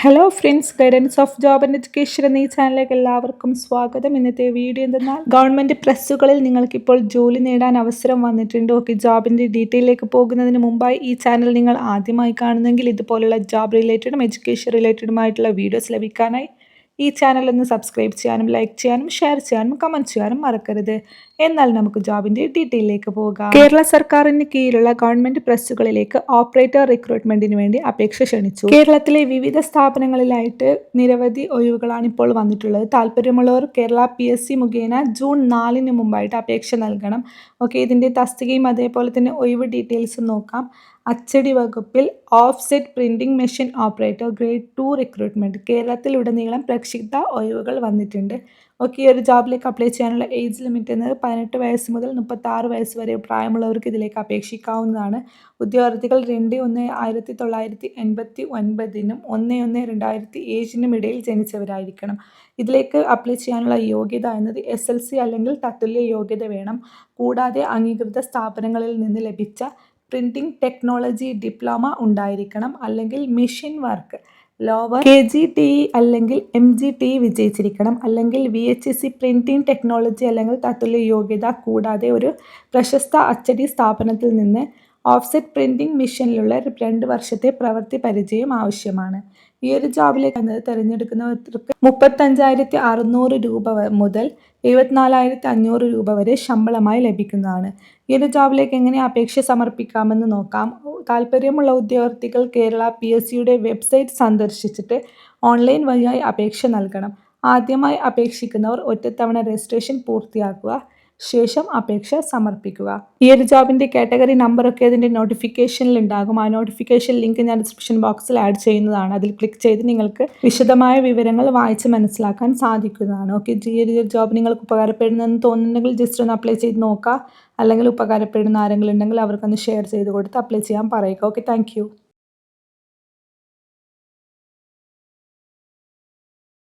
Hello friends, guidance of job and education എന്ന ഈ ചാനലിലേക്ക് എല്ലാവർക്കും സ്വാഗതം. ഇന്നത്തെ വീഡിയോ എന്തെന്നാൽ ഗവൺമെൻറ് പ്രസ്സുകളിൽ നിങ്ങൾക്കിപ്പോൾ ജോലി നേടാൻ അവസരം വന്നിട്ടുണ്ട്. ഓക്കെ, ജോബിൻ്റെ ഡീറ്റെയിലേക്ക് പോകുന്നതിന് മുമ്പായി ഈ ചാനൽ നിങ്ങൾ ആദ്യമായി കാണുന്നെങ്കിൽ ഇതുപോലുള്ള ജോബ് റിലേറ്റഡും എഡ്യൂക്കേഷൻ റിലേറ്റഡുമായിട്ടുള്ള വീഡിയോസ് ലഭിക്കാനായി ഈ ചാനൽ ഒന്ന് സബ്സ്ക്രൈബ് ചെയ്യാനും ലൈക്ക് ചെയ്യാനും ഷെയർ ചെയ്യാനും കമൻറ്റ് ചെയ്യാനും മറക്കരുത്. എന്നാൽ നമുക്ക് ജോബിൻ്റെ ഡീറ്റെയിലേക്ക് പോകാം. കേരള സർക്കാരിന് കീഴിലുള്ള ഗവൺമെൻറ് പ്രസ്സുകളിലേക്ക് ഓപ്പറേറ്റർ റിക്രൂട്ട്മെൻറ്റിന് വേണ്ടി അപേക്ഷ ക്ഷണിച്ചു. കേരളത്തിലെ വിവിധ സ്ഥാപനങ്ങളിലായിട്ട് നിരവധി ഒഴിവുകളാണ് ഇപ്പോൾ വന്നിട്ടുള്ളത്. താല്പര്യമുള്ളവർ കേരള PSC മുഖേന ജൂൺ 4 മുമ്പായിട്ട് അപേക്ഷ നൽകണം. ഓക്കെ, ഇതിൻ്റെ തസ്തികയും അതേപോലെ തന്നെ ഒഴിവ് ഡീറ്റെയിൽസും നോക്കാം. അച്ചടി വകുപ്പിൽ offset printing machine operator grade 2 recruitment. കേരളത്തിലുടനീളം പ്രക്ഷിപ്ത ഒഴിവുകൾ വന്നിട്ടുണ്ട്. ഓക്കെ, ഈ ഒരു ജോബിലേക്ക് അപ്ലൈ ചെയ്യാനുള്ള ഏജ് ലിമിറ്റ് എന്നത് 18 വയസ്സ് മുതൽ 36 വയസ്സ് വരെ പ്രായമുള്ളവർക്ക് ഇതിലേക്ക് അപേക്ഷിക്കാവുന്നതാണ്. ഉദ്യോഗാർത്ഥികൾ 2/1/1989 1/1/2007 ഇടയിൽ ജനിച്ചവരായിരിക്കണം. ഇതിലേക്ക് അപ്ലൈ ചെയ്യാനുള്ള യോഗ്യത എന്നത് SLC അല്ലെങ്കിൽ തത്തുല്യ യോഗ്യത വേണം. കൂടാതെ അംഗീകൃത സ്ഥാപനങ്ങളിൽ നിന്ന് ലഭിച്ച പ്രിൻറ്റിംഗ് ടെക്നോളജി ഡിപ്ലോമ ഉണ്ടായിരിക്കണം. അല്ലെങ്കിൽ മെഷീൻ വർക്ക് ലോവർ KGTE അല്ലെങ്കിൽ MGTE വിജയിച്ചിരിക്കണം. അല്ലെങ്കിൽ VHSC പ്രിൻറ്റിംഗ് ടെക്നോളജി അല്ലെങ്കിൽ തത്തുല്യ യോഗ്യത. കൂടാതെ ഒരു പ്രശസ്ത അച്ചടി സ്ഥാപനത്തിൽ നിന്ന് ഓഫ്സെറ്റ് പ്രിൻറ്റിംഗ് മെഷീനിലുള്ള 2 വർഷത്തെ പ്രവൃത്തി പരിചയം ആവശ്യമാണ്. ഈ ഒരു ജോബിലേക്ക് തിരഞ്ഞെടുക്കുന്നവർക്ക് 35,600 രൂപ മുതൽ 74,500 രൂപ വരെ ശമ്പളമായി ലഭിക്കുന്നതാണ്. ഈ ഒരു ജോബിലേക്ക് എങ്ങനെ അപേക്ഷ സമർപ്പിക്കാമെന്ന് നോക്കാം. താല്പര്യമുള്ള ഉദ്യോഗാർത്ഥികൾ കേരള PSCയുടെ വെബ്സൈറ്റ് സന്ദർശിച്ചിട്ട് ഓൺലൈൻ വഴിയായി അപേക്ഷ നൽകണം. ആദ്യമായി അപേക്ഷിക്കുന്നവർ ഒറ്റത്തവണ രജിസ്ട്രേഷൻ പൂർത്തിയാക്കുക, ശേഷം അപേക്ഷ സമർപ്പിക്കുക. ഈ ഒരു ജോബിൻ്റെ കാറ്റഗറി നമ്പറൊക്കെ അതിൻ്റെ നോട്ടിഫിക്കേഷനിൽ ഉണ്ടാകും. ആ നോട്ടിഫിക്കേഷൻ ലിങ്ക് ഞാൻ ഡിസ്ക്രിപ്ഷൻ ബോക്സിൽ ആഡ് ചെയ്യുന്നതാണ്. അതിൽ ക്ലിക്ക് ചെയ്ത് നിങ്ങൾക്ക് വിശദമായ വിവരങ്ങൾ വായിച്ച് മനസ്സിലാക്കാൻ സാധിക്കുന്നതാണ്. ഓക്കെ, ഈ ഒരു ജോബ് നിങ്ങൾക്ക് ഉപകാരപ്പെടുന്നതെന്ന് തോന്നുന്നുണ്ടെങ്കിൽ ജസ്റ്റ് ഒന്ന് അപ്ലൈ ചെയ്ത് നോക്കുക. അല്ലെങ്കിൽ ഉപകാരപ്പെടുന്ന ആരെങ്കിലും ഉണ്ടെങ്കിൽ അവർക്കൊന്ന് ഷെയർ ചെയ്ത് കൊടുത്ത് അപ്ലൈ ചെയ്യാൻ പറയുക. Okay, thank